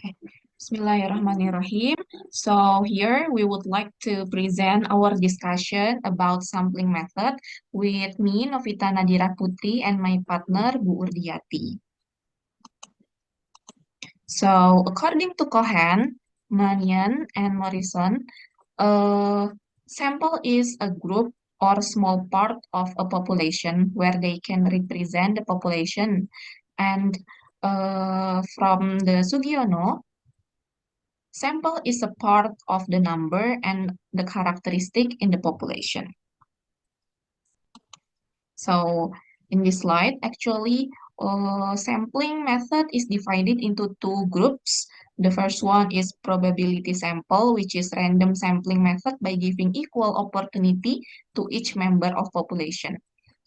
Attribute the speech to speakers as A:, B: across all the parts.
A: Okay. Bismillahirrahmanirrahim. So here we would like to present our discussion about sampling method with me, Novita Nadira Putri, and my partner, Bu Urdiati. So according to Cohen, Mannion, and Morrison, a sample is a group or small part of a population where they can represent the population. And from the Sugiono, sample is a part of the number and the characteristic in the population. So in this slide, actually, sampling method is divided into two groups. The first one is probability sample, which is random sampling method by giving equal opportunity to each member of population.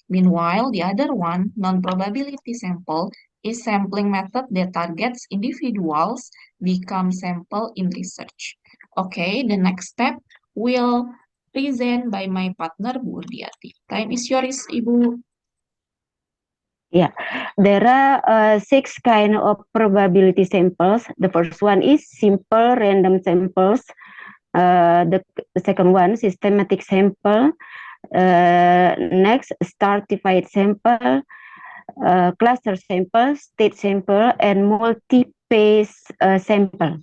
A: Meanwhile, the other one, non-probability sample, is sampling method that targets individuals become sample in research. Okay, the next step will present by my partner, Bu Urdiati. Time is yours, Ibu.
B: Yeah, there are six kind of probability samples. The first one is simple random samples. The second one, systematic sample. Next, stratified sample, cluster sample, state sample, and multi-phase sample.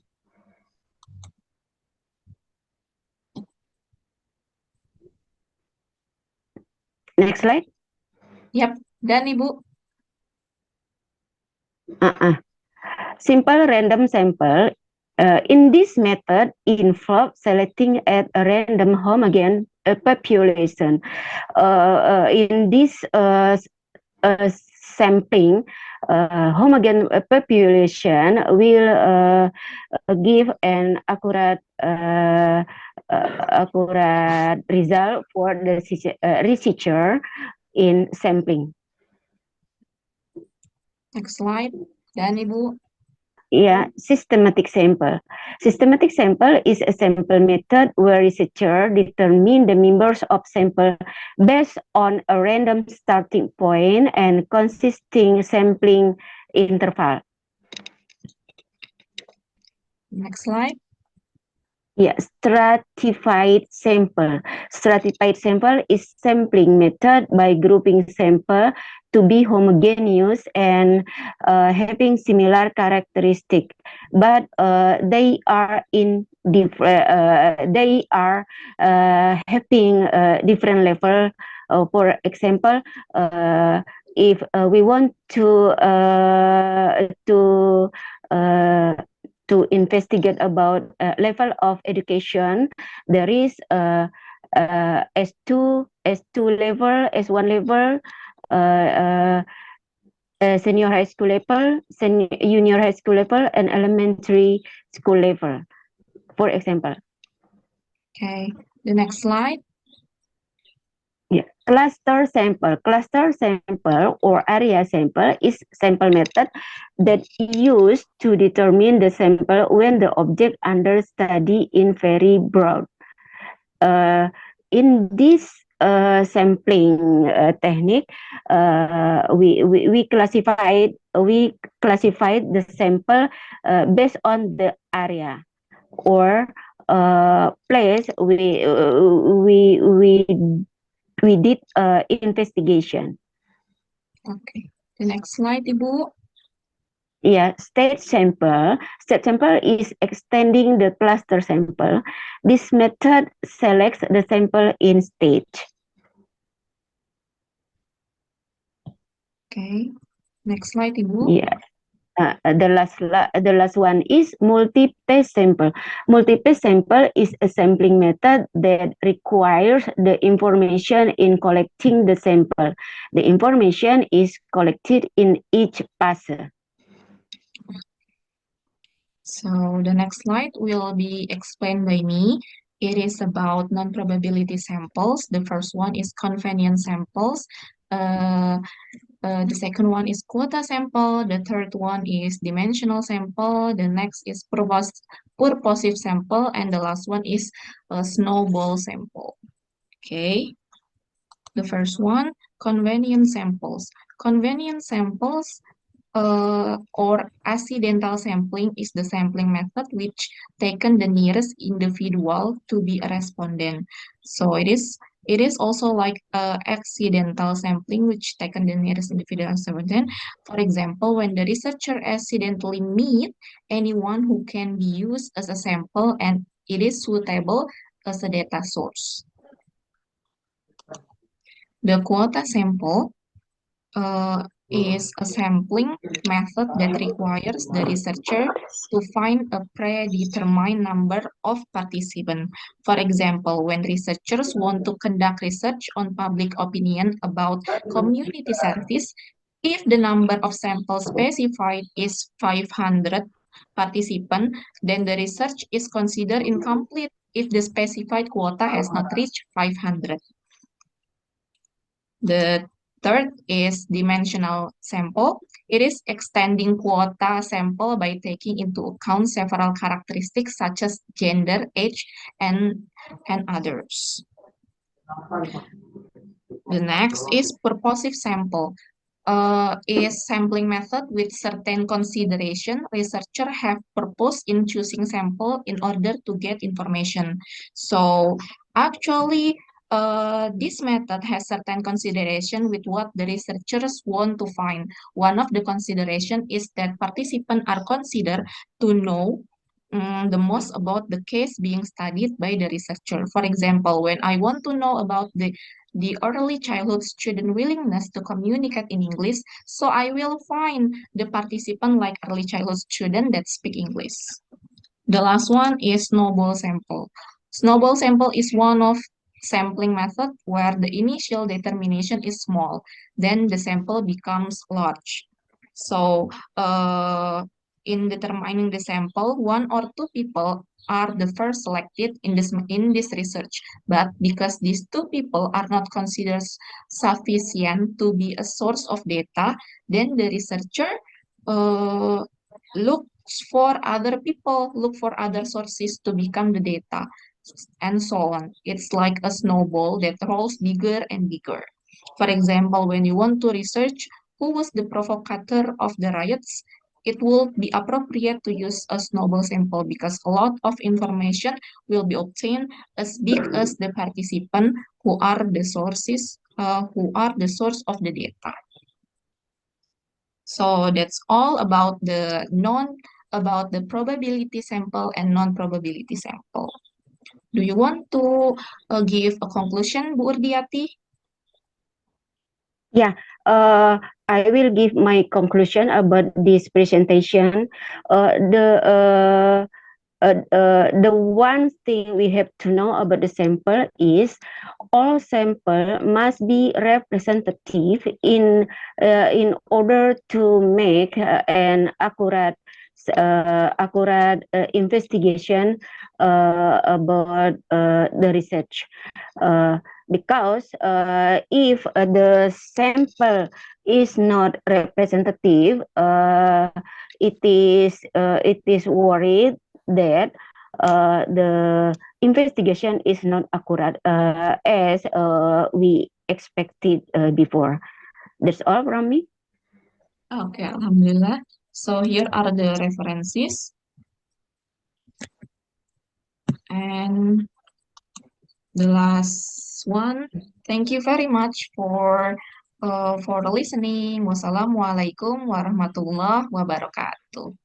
B: Next slide.
A: Yap, dan Ibu.
B: Simple random sample. In this method, involves selecting at a random homogeneous population. In this sampling, homogeneous population will give an accurate result for the researcher in sampling.
A: Next slide, dan Ibu.
B: Yeah, systematic sample. Systematic sample is a sample method where researcher determine the members of sample based on a random starting point and consisting sampling interval.
A: Next slide.
B: Yeah, stratified sample. Stratified sample is sampling method by grouping sample to be homogeneous and having similar characteristic, but they are having different level. For example, if we want to investigate about level of education, there is S2 level, S1 level, senior high school level, junior high school level, and elementary school level, for example.
A: Okay, the next slide.
B: Yeah. Cluster sample. Cluster sample or area sample is sample method that used to determine the sample when the object under study in very broad. In this sampling technique, we classified the sample based on the area or place we did investigation.
A: Okay, the next slide, Ibu.
B: Yeah, state sample. State sample is extending the cluster sample. This method selects the sample in stage.
A: Okay, next slide, Ibu.
B: Yeah. The last one is multi-phase sample. Multi-phase sample is a sampling method that requires the information in collecting the sample. The information is collected in each passer.
A: So the next slide will be explained by me. It is about non-probability samples. The first one is convenience samples. The second one is quota sample. The third one is dimensional sample. The next is purposive sample. And the last one is a snowball sample. Okay. The first one, convenience samples. Convenience samples or accidental sampling is the sampling method which taken the nearest individual to be a respondent. So it is also like accidental sampling which taken the nearest individual as respondent. For example, when the researcher accidentally meet anyone who can be used as a sample and it is suitable as a data source. The quota sample is a sampling method that requires the researcher to find a predetermined number of participants. For example, when researchers want to conduct research on public opinion about community service, if the number of samples specified is 500 participants, then the research is considered incomplete if the specified quota has not reached 500. The third is dimensional sample. It is extending quota sample by taking into account several characteristics such as gender, age, and others. The next is purposive sample. Is sampling method with certain consideration. Researcher have purpose in choosing sample in order to get information. So actually, this method has certain consideration with what the researchers want to find. One of the consideration is that participants are considered to know the most about the case being studied by the researcher. For example, when I want to know about the early childhood student willingness to communicate in English, so I will find the participant like early childhood student that speak English. The last one is snowball sample. Snowball sample is one of sampling method where the initial determination is small, then the sample becomes large. So, in determining the sample, one or two people are the first selected in this research. But because these two people are not considered sufficient to be a source of data, then the researcher uh, look for other people, look for other sources to become the data, and so on. It's like a snowball that rolls bigger and bigger. For example, when you want to research who was the provocateur of the riots, it will be appropriate to use a snowball sample because a lot of information will be obtained as big as the participant who are the sources, who are the source of the data. So that's all about the probability sample and non-probability sample. Do you want to give a conclusion, Bu Urdiati?
B: Yeah, I will give my conclusion about this presentation. The one thing we have to know about the sample is all sample must be representative in order to make an accurate investigation about the research. Because if the sample is not representative, it is worried that the investigation is not accurate as we expected before. That's all from me.
A: Okay, Alhamdulillah. So here are the references. And the last one, thank you very much for listening. Wassalamualaikum warahmatullahi wabarakatuh.